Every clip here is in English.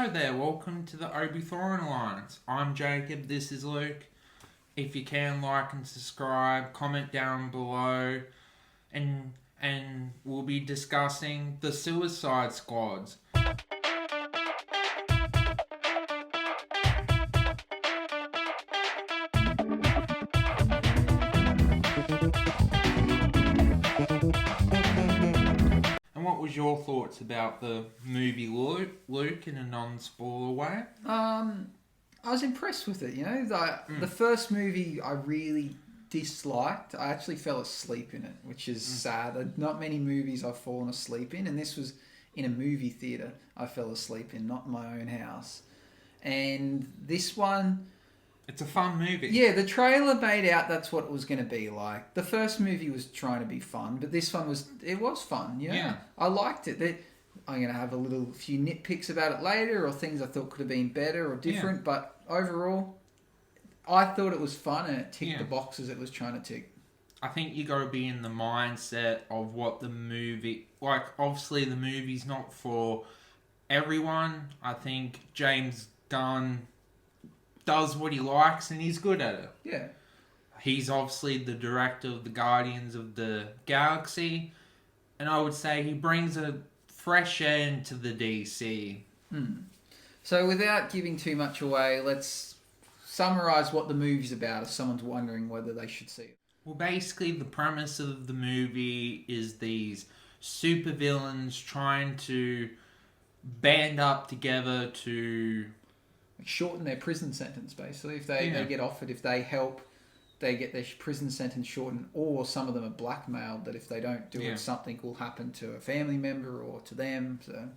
Hello there, welcome to the Obi Thorin Alliance. I'm Jacob, this is Luke. If you can, like and subscribe, comment down below, and we'll be discussing the Suicide Squads. And what was your thoughts about the movie, Luke, in a non-spoiler way? I was impressed with it. The first movie I really disliked. I actually fell asleep in it, which is sad. Not many movies I've fallen asleep in, and this was in a movie theater. I fell asleep in, not in my own house. And this one, It's a fun movie. yeah, the trailer made out that's what it was going to be like. The first movie was trying to be fun, but this one was fun. Yeah. I liked it. I'm going to have a few nitpicks about it later, or things I thought could have been better or different. But overall, I thought it was fun and it ticked the boxes it was trying to tick. I think you got to be in the mindset of what the movie... Like, obviously the movie's not for everyone. I think James Gunn does what he likes and he's good at it. Yeah. He's obviously the director of the Guardians of the Galaxy. And I would say he brings a fresh air into the DC. So without giving too much away, let's summarise what the movie's about if someone's wondering whether they should see it. Well, basically, the premise of the movie is these supervillains trying to band up together to... Shorten their prison sentence, basically. If they get offered, if they help, they get their prison sentence shortened, or some of them are blackmailed that if they don't do it, something will happen to a family member or to them. So,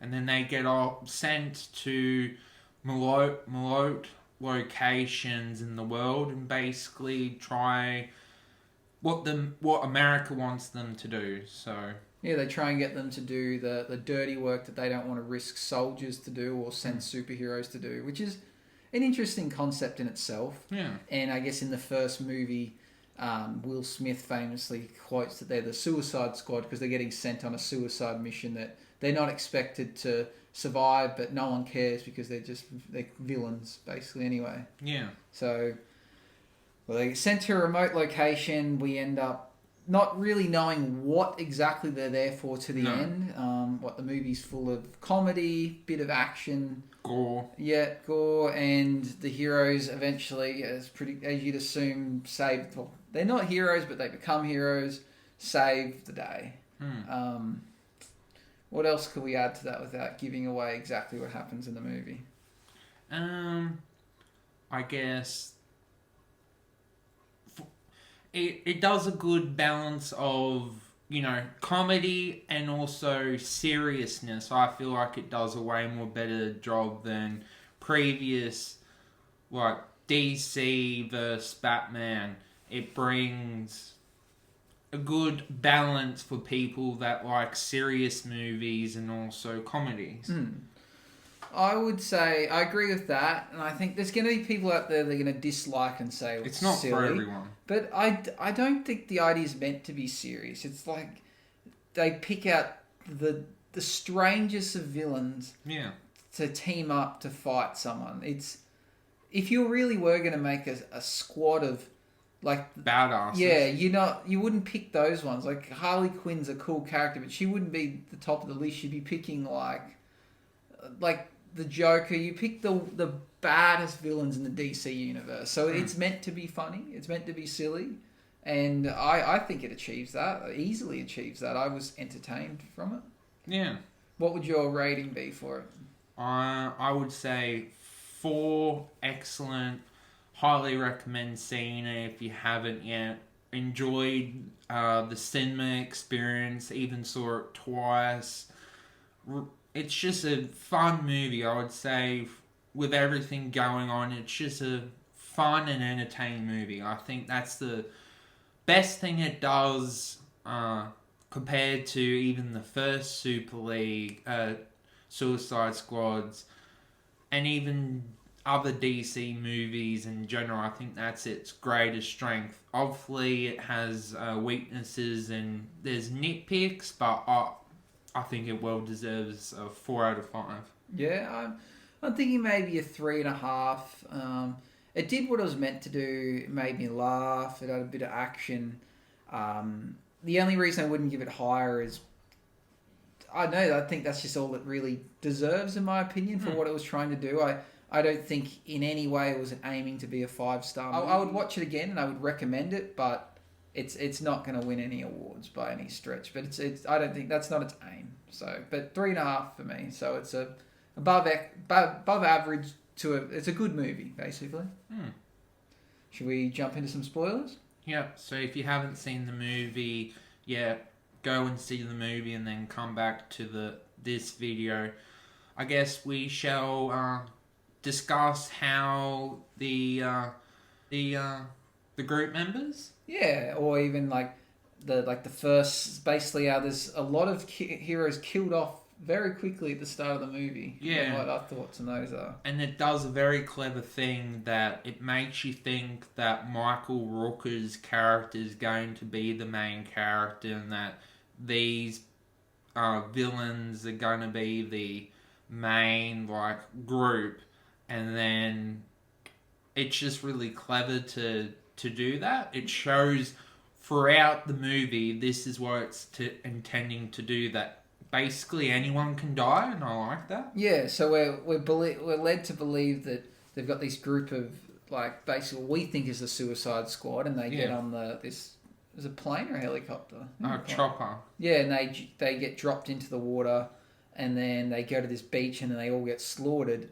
and then they get sent to remote locations in the world and basically try what America wants them to do. So yeah, they try and get them to do the dirty work that they don't want to risk soldiers to do or send superheroes to do, which is an interesting concept in itself. Yeah. And I guess in the first movie, Will Smith famously quotes that they're the Suicide Squad because they're getting sent on a suicide mission that they're not expected to survive, but no one cares because they're villains, basically, anyway. Yeah. So, well, they get sent to a remote location. We end up not really knowing what exactly they're there for to the end. What the movie's full of comedy, bit of action, gore. Yeah, gore, and the heroes eventually, as you'd assume, save. Well, they're not heroes, but they become heroes. Save the day. What else could we add to that without giving away exactly what happens in the movie? I guess it does a good balance of, comedy and also seriousness. I feel like it does a way more better job than previous, like DC versus Batman. It brings a good balance for people that like serious movies and also comedies. I would say I agree with that, and I think there's going to be people out there that are going to dislike and say it's not silly, for everyone. But I don't think the idea is meant to be serious. It's like they pick out the strangest of villains to team up to fight someone. It's if you really were going to make a squad of like badasses. You wouldn't pick those ones. Like Harley Quinn's a cool character, but she wouldn't be the top of the list. You'd be picking like the Joker. You pick the baddest villains in the DC universe. So it's meant to be funny. It's meant to be silly. And I think it achieves that. Easily achieves that. I was entertained from it. Yeah. What would your rating be for it? I would say 4 excellent. Highly recommend seeing it if you haven't yet. Enjoyed the cinema experience. Even saw it twice. It's just a fun movie, I would say. With everything going on, it's just a fun and entertaining movie. I think that's the best thing it does compared to even the first Super League, Suicide Squads, and even other DC movies in general. I think that's its greatest strength. Obviously, it has weaknesses and there's nitpicks, but I think it well deserves a 4 out of 5. Yeah, I'm thinking maybe a 3.5. It did what it was meant to do. It made me laugh. It had a bit of action. The only reason I wouldn't give it higher is I don't know. I think that's just all it really deserves, in my opinion, for what it was trying to do. I don't think in any way it was aiming to be a 5-star. I would watch it again and I would recommend it, but it's not going to win any awards by any stretch. But it's I don't think that's not its aim. So, but 3.5 for me. So it's a above average to it's a good movie basically. Should we jump into some spoilers? Yeah. So if you haven't seen the movie, go and see the movie and then come back to this video. I guess we shall discuss how the group members. Yeah, or even like the first, basically how there's a lot of heroes killed off very quickly at the start of the movie. Yeah. What our thoughts on those are. And it does a very clever thing that it makes you think that Michael Rooker's character is going to be the main character and that these villains are going to be the main group, and then it's just really clever to do that. It shows throughout the movie this is what it's intending to do, that basically anyone can die, and I like that. Yeah, so we're led to believe that they've got this group of basically what we think is the Suicide Squad, and they get on this. Is it a plane or a helicopter? Chopper. Yeah, and they get dropped into the water, and then they go to this beach, and then they all get slaughtered.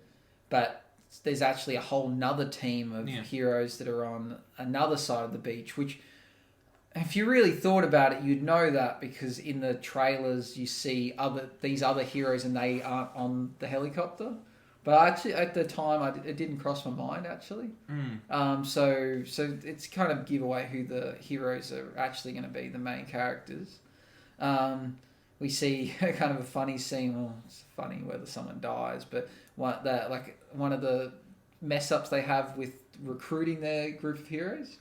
But there's actually a whole nother team of heroes that are on another side of the beach, which, if you really thought about it, you'd know that because in the trailers you see these other heroes and they aren't on the helicopter. But actually, at the time, it didn't cross my mind, actually. So it's kind of give away who the heroes are actually going to be, the main characters. We see kind of a funny scene. Well, it's funny whether someone dies, but one of the mess-ups they have with recruiting their group of heroes.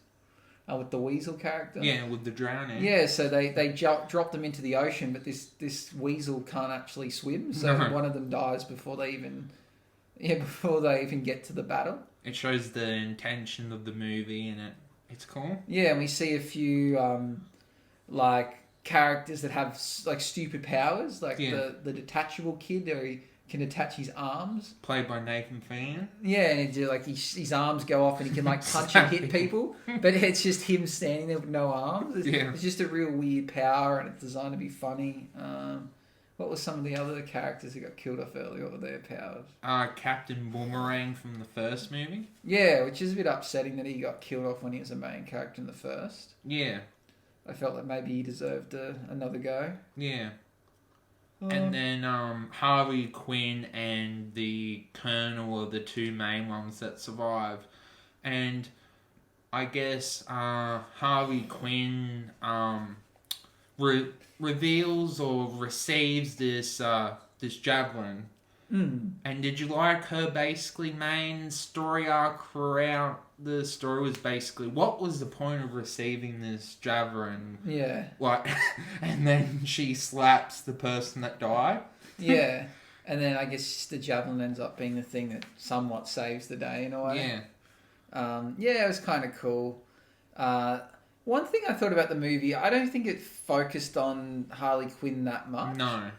With the Weasel character. Yeah, with the drowning. Yeah, so they drop them into the ocean, but this Weasel can't actually swim, so one of them dies before they even get to the battle. It shows the intention of the movie, and it's cool. Yeah, and we see a few characters that have stupid powers, the detachable kid, or he can detach his arms. Played by Nathan Fillion. Yeah, and his arms go off and he can punch and hit people, but it's just him standing there with no arms. It's just a real weird power, and it's designed to be funny. What were some of the other characters who got killed off earlier? What were their powers? Captain Boomerang from the first movie. Yeah, which is a bit upsetting that he got killed off when he was a main character in the first. Yeah. I felt that maybe he deserved another go. Yeah. And then Harley Quinn and the Colonel are the two main ones that survive. And I guess Harley Quinn reveals or receives this javelin. And did you like her basically main story arc throughout the story? Was basically, what was the point of receiving this javelin? Yeah. And then she slaps the person that died. Yeah. And then I guess the javelin ends up being the thing that somewhat saves the day in a way. Yeah. It was kind of cool. One thing I thought about the movie, I don't think it focused on Harley Quinn that much. No.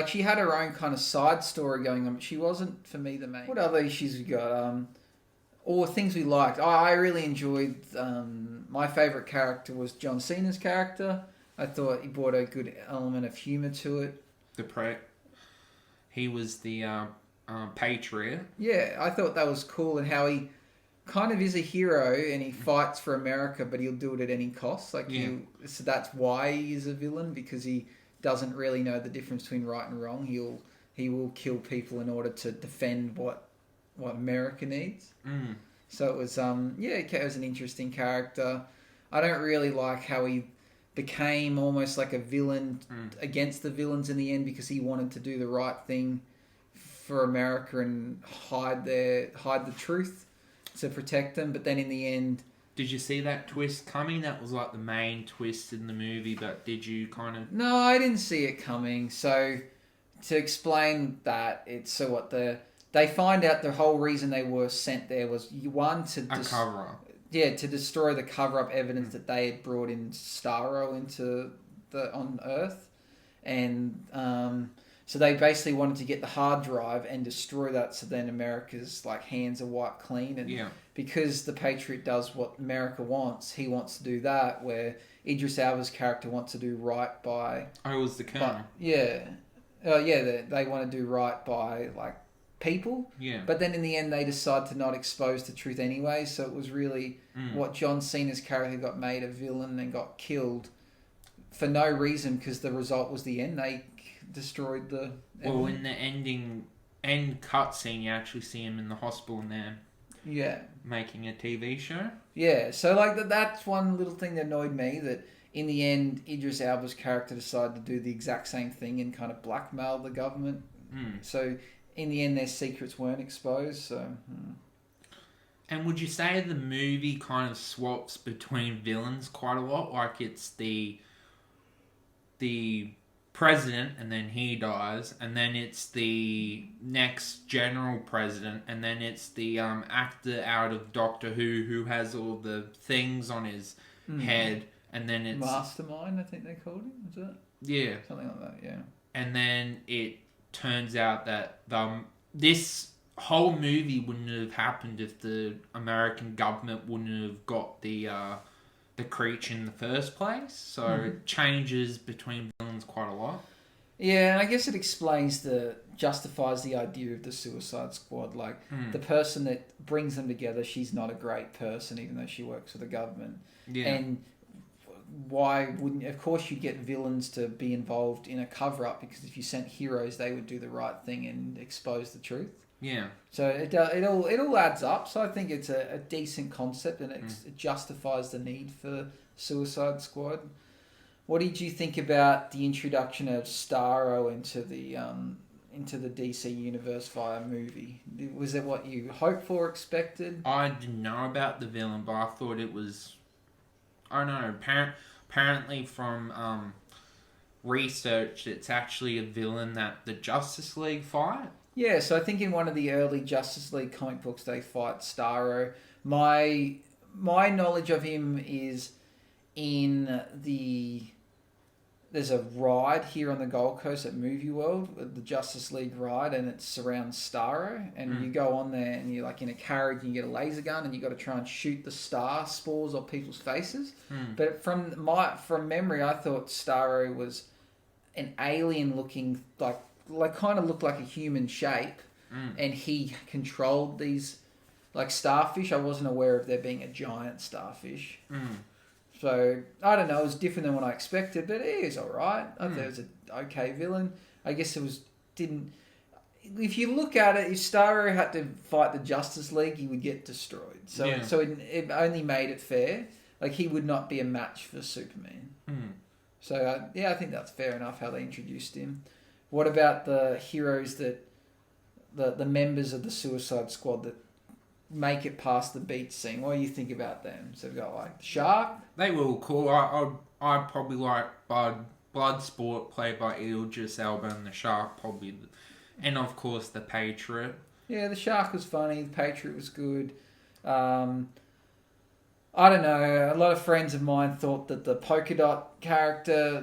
She had her own kind of side story going on, but she wasn't, for me, the main. What other issues we got? Or things we liked. I really enjoyed... my favourite character was John Cena's character. I thought he brought a good element of humour to it. He was the Patriot. Yeah, I thought that was cool, and how he kind of is a hero and he fights for America, but he'll do it at any cost. So that's why he is a villain, because he doesn't really know the difference between right and wrong. He will kill people in order to defend what America needs. So it was it was an interesting character. I don't really like how he became almost like a villain against the villains in the end, because he wanted to do the right thing for America and hide the truth to protect them. But then in the end, did you see that twist coming? That was the main twist in the movie, but did you kind of... No, I didn't see it coming. So to explain that, it's so what they find out the whole reason they were sent there was one to A cover up. to destroy the cover-up evidence that they had brought in Starro into on Earth, and so they basically wanted to get the hard drive and destroy that, so then America's like hands are wiped clean, and Yeah. because the Patriot does what America wants, he wants to do that, where Idris Elba's character wants to do right by. I was the colonel. They want to do right by like people. Yeah. But then in the end, they decide to not expose the truth anyway. So it was really what John Cena's character got made a villain and got killed for no reason, because the result was the end. They destroyed the. Well, in the end cutscene, you actually see him in the hospital and they're making a TV show. Yeah, so like that's one little thing that annoyed me, that in the end, Idris Elba's character decided to do the exact same thing and kind of blackmail the government. So in the end, their secrets weren't exposed. So. And would you say the movie kind of swaps between villains quite a lot? Like it's the president and then he dies, and then it's the next general president, and then it's the actor out of Doctor Who has all the things on his head, and then it's Mastermind, I think they called him, is it? Yeah. Something like that, yeah. And then it turns out that this whole movie wouldn't have happened if the American government wouldn't have got the creature in the first place. So it changes between villains quite a lot. Yeah, and I guess it justifies the idea of the Suicide Squad. Like, the person that brings them together, she's not a great person, even though she works for the government. Yeah. And why wouldn't... Of course you'd get villains to be involved in a cover-up, because if you sent heroes, they would do the right thing and expose the truth. Yeah. So it all adds up. So I think it's a decent concept, and it justifies the need for Suicide Squad. What did you think about the introduction of Starro into the DC universe via movie? Was it what you hoped for, expected? I didn't know about the villain, but I thought it was... I don't know. Apparently from research, it's actually a villain that the Justice League fight. Yeah, so I think in one of the early Justice League comic books, they fight Starro. My knowledge of him is in there's a ride here on the Gold Coast at Movie World, the Justice League ride, and it surrounds Starro. And you go on there and you're like in a carriage and you get a laser gun and you got to try and shoot the star spores off people's faces. But from memory, I thought Starro was an alien looking, like kind of looked like a human shape, and he controlled these like starfish. I wasn't aware of there being a giant starfish. So I don't know, it was different than what I expected, but it is alright. I thought it was an okay villain. I guess if you look at it, if Starro had to fight the Justice League, he would get destroyed. So it only made it fair. Like, he would not be a match for Superman. So I think that's fair enough how they introduced him. What about the heroes that the members of the Suicide Squad that make it past the beach scene? What do you think about them? So we've got like the Shark. They were cool. I probably like Bloodsport, played by Idris Elba, and the Shark probably, and of course the Patriot. Yeah, the Shark was funny. The Patriot was good. I don't know. A lot of friends of mine thought that the Polka Dot character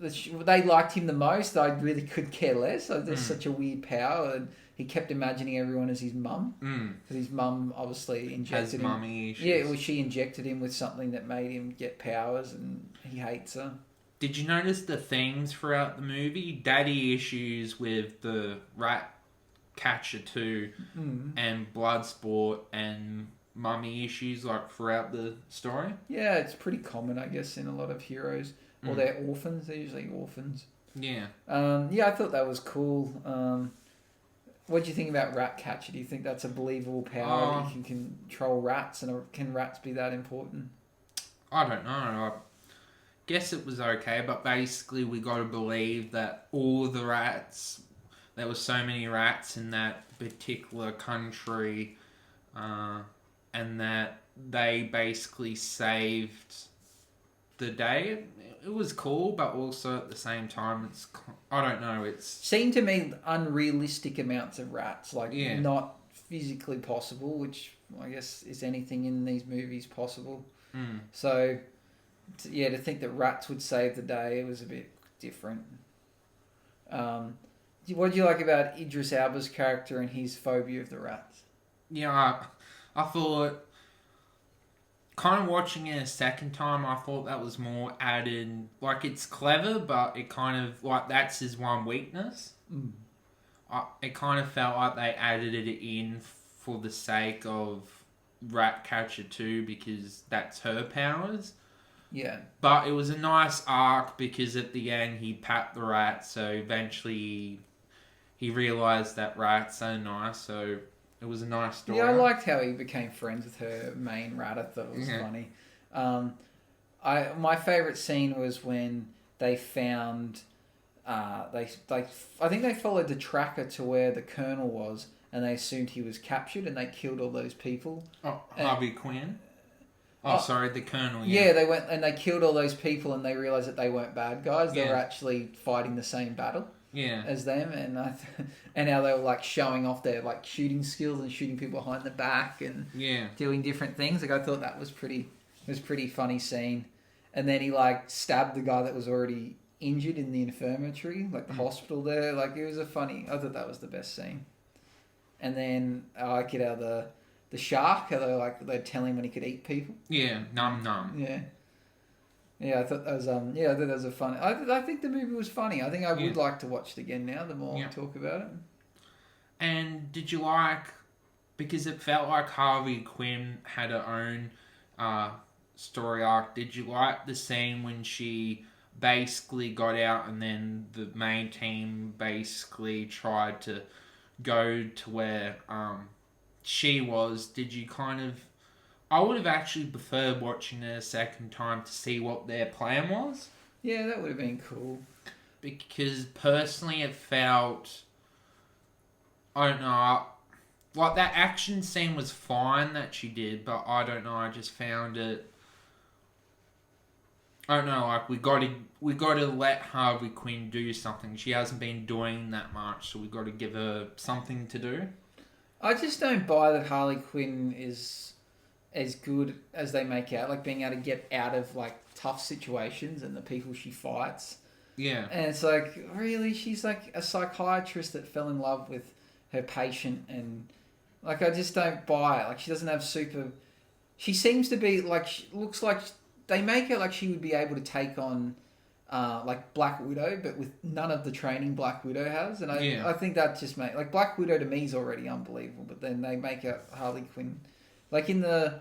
they liked him the most. I really could care less. There's such a weird power, and he kept imagining everyone as his mum, because his mum obviously injected him. Mummy issues. Yeah, well, she injected him with something that made him get powers, and he hates her. Did you notice the themes throughout the movie? Daddy issues with the Rat Catcher 2 and Bloodsport, and mummy issues like throughout the story. Yeah, it's pretty common, I guess, in a lot of heroes. Or they're orphans. They're usually orphans. Yeah. I thought that was cool. What do you think about Ratcatcher? Do you think that's a believable power that you can control rats, and can rats be that important? I don't know. I guess it was okay, but basically we got to believe that all the rats, there were so many rats in that particular country, and that they basically saved the day. It was cool, but also at the same time, I don't know. It's Seemed to me unrealistic amounts of rats, like Yeah. not physically possible, which I guess is anything in these movies possible. mm, So, to think that rats would save the day, it was a bit different. What do you like about Idris Elba's character and his phobia of the rats? yeah. I thought. Kind of watching it a second time, I thought that was more added. Like, it's clever, but it kind of like that's his one weakness. It kind of felt like they added it in for the sake of Ratcatcher 2 because that's her powers. Yeah. But it was a nice arc because at the end he pat the rat, so eventually he realised that rats are nice, so it was a nice story. Yeah, I liked how he became friends with her main rat. I thought it was funny. My favourite scene was when they found I think they followed the tracker to where the colonel was, and they assumed he was captured, and they killed all those people. Oh, Harvey Quinn. Sorry, the colonel. Yeah, they went and they killed all those people, and they realised that they weren't bad guys. They Yeah. were actually fighting the same battle Yeah. as them, and and how they were like showing off their like shooting skills and shooting people behind the back and Yeah. doing different things. Like I thought that was pretty funny scene. And then he like stabbed the guy that was already injured in the infirmary, like the hospital there. Like it was I thought that was the best scene. And then I like it how the shark, how they'd tell him when he could eat people. Yeah. Num num. Yeah. Yeah, I thought that was I thought that was a fun. I think the movie was funny. I think I would like to watch it again now. The more we talk about it. And did you like, because it felt like Harvey Quinn had her own story arc, did you like the scene when she basically got out and then the main team basically tried to go to where she was? Did you kind of... I would have actually preferred watching it a second time to see what their plan was. Yeah, that would have been cool. Because personally it felt... I don't know. Like, that action scene was fine that she did, but I don't know. I just found it... I don't know. Like, we got to let Harvey Quinn do something. She hasn't been doing that much, so we got to give her something to do. I just don't buy that Harley Quinn is as good as they make out. Like, being able to get out of, like, tough situations and the people she fights. Yeah. And it's like, really? She's, like, a psychiatrist that fell in love with her patient, and like I just don't buy it. Like she doesn't have super. She seems to be like looks like they make her like she would be able to take on like Black Widow, but with none of the training Black Widow has. And I think that just make like Black Widow to me is already unbelievable, but then they make her Harley Quinn like in the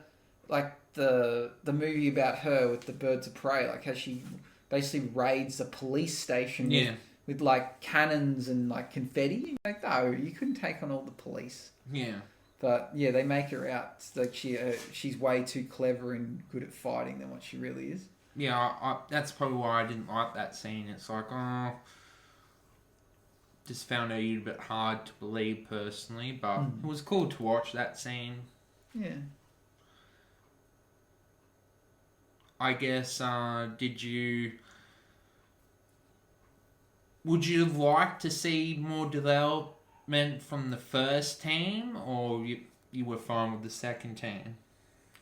movie about her with the Birds of Prey, like how she basically raids a police station. With like cannons and like confetti. Like, no, you couldn't take on all the police. Yeah. But yeah, they make her out like she's way too clever and good at fighting than what she really is. Yeah, that's probably why I didn't like that scene. It's like, just found it a little bit hard to believe personally, but it was cool to watch that scene. Yeah. I guess, would you have liked to see more development from the first team, or you were fine with the second team?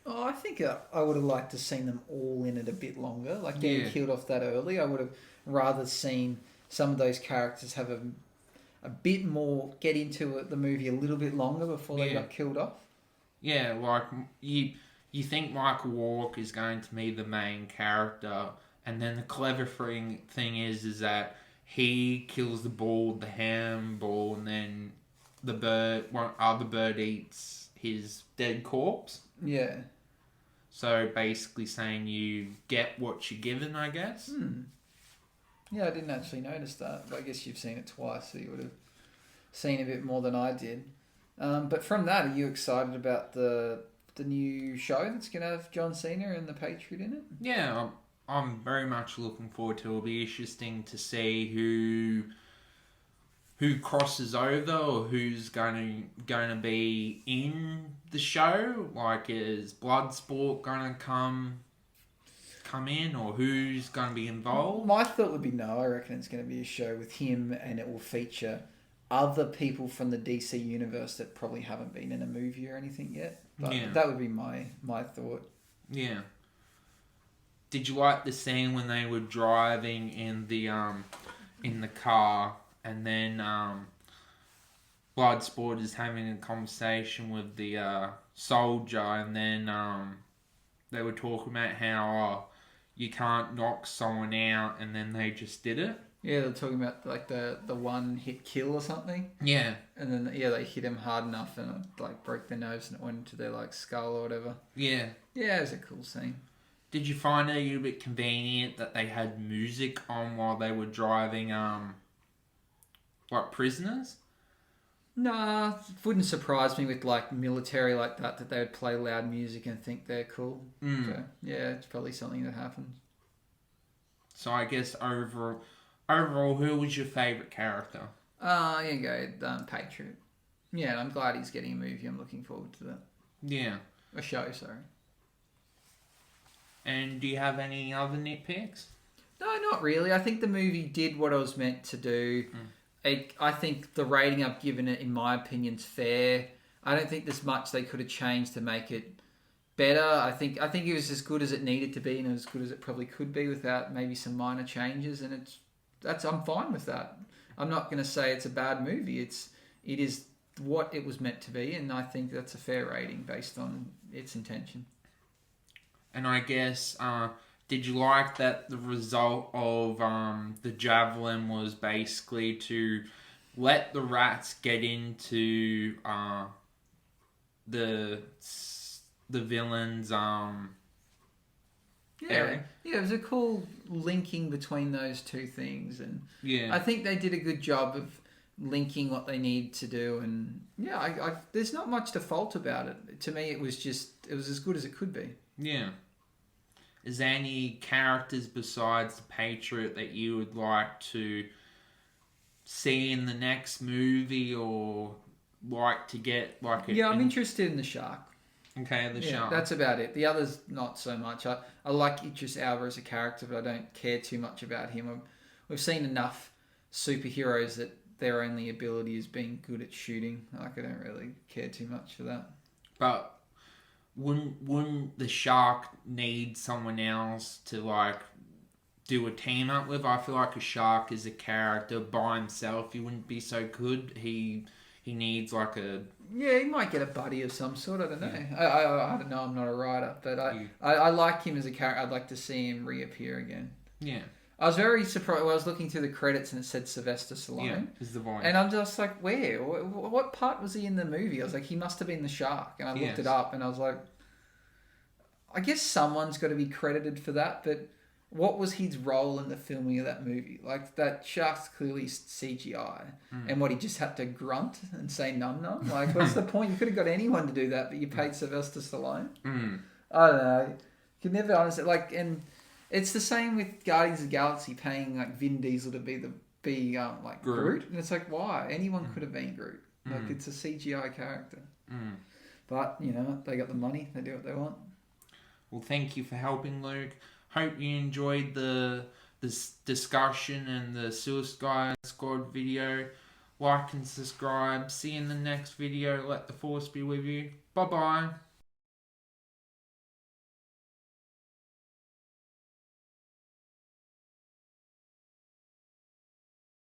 Oh, I think I would have liked to seen them all in it a bit longer. Like getting killed off that early, I would have rather seen some of those characters have a bit more, get into the movie a little bit longer before they got killed off. Yeah, like you think Michael Walk is going to be the main character, and then the clever thing is that he kills the ball, the ham ball, and then one other bird eats his dead corpse. Yeah. So basically saying you get what you're given, I guess. Yeah, I didn't actually notice that, but I guess you've seen it twice, so you would have seen a bit more than I did. But from that, are you excited about the new show that's going to have John Cena and the Patriot in it? Yeah, I'm very much looking forward to it. It'll be interesting to see who crosses over or who's going to be in the show. Like, is Bloodsport going to come come in, or who's going to be involved? My thought would be no. I reckon it's going to be a show with him, and it will feature other people from the DC universe that probably haven't been in a movie or anything yet. But Yeah. that would be my thought. Yeah. Did you like the scene when they were driving in the car, and then Bloodsport is having a conversation with the soldier, and then they were talking about how you can't knock someone out, and then they just did it. Yeah, they're talking about like the one hit kill or something, Yeah, and then they hit him hard enough and it like broke their nose and it went into their like skull or whatever. yeah. Yeah, it was a cool scene. Did you find it a little bit convenient that they had music on while they were driving, like prisoners? Nah, it wouldn't surprise me with like military like that they would play loud music and think they're cool. Mm. So, yeah, it's probably something that happens. So I guess overall, who was your favourite character? You go, Patriot. Yeah, I'm glad he's getting a movie. I'm looking forward to that. Yeah. A show, sorry. And do you have any other nitpicks? No, not really. I think the movie did what it was meant to do. I think the rating I've given it, in my opinion, is fair. I don't think there's much they could have changed to make it better. I think it was as good as it needed to be, and as good as it probably could be without maybe some minor changes. And I'm fine with that. I'm not going to say it's a bad movie. It is what it was meant to be, and I think that's a fair rating based on its intention. And I guess, did you like that the result of the Javelin was basically to let the rats get into the villains' area? Yeah, it was a cool linking between those two things, and Yeah. I think they did a good job of linking what they need to do. And yeah, I there's not much to fault about it. To me, it was as good as it could be. Yeah. Is there any characters besides the Patriot that you would like to see in the next movie, or like to get like a... Yeah, I'm interested in the Shark. Okay, the Shark. That's about it. The others, not so much. I like Idris Elba as a character, but I don't care too much about him. We've seen enough superheroes that their only ability is being good at shooting. Like, I don't really care too much for that. But wouldn't the Shark need someone else to like do a team up with? I feel like a Shark is a character by himself. He wouldn't be so good. He needs like a... Yeah, he might get a buddy of some sort. I don't know. I don't know. I'm not a writer, but I like him as a character. I'd like to see him reappear again. Yeah. I was very surprised. I was looking through the credits and it said Sylvester Stallone. Yeah, is the voice. And I'm just like, where? What part was he in the movie? I was like, he must have been the Shark. And I looked it up and I was like, I guess someone's got to be credited for that, but what was his role in the filming of that movie? Like, that Shark's clearly CGI. And what, he just had to grunt and say num num? Like, what's the point? You could have got anyone to do that, but you paid Sylvester Stallone? I don't know. You could never honestly, like, and it's the same with Guardians of the Galaxy paying, like, Vin Diesel to be like, Groot. And it's like, why? Anyone could have been Groot. Like, it's a CGI character. But, you know, they got the money. They do what they want. Well, thank you for helping, Luke. Hope you enjoyed this discussion and the Suicide Squad video. Like and subscribe. See you in the next video. Let the Force be with you. Bye-bye.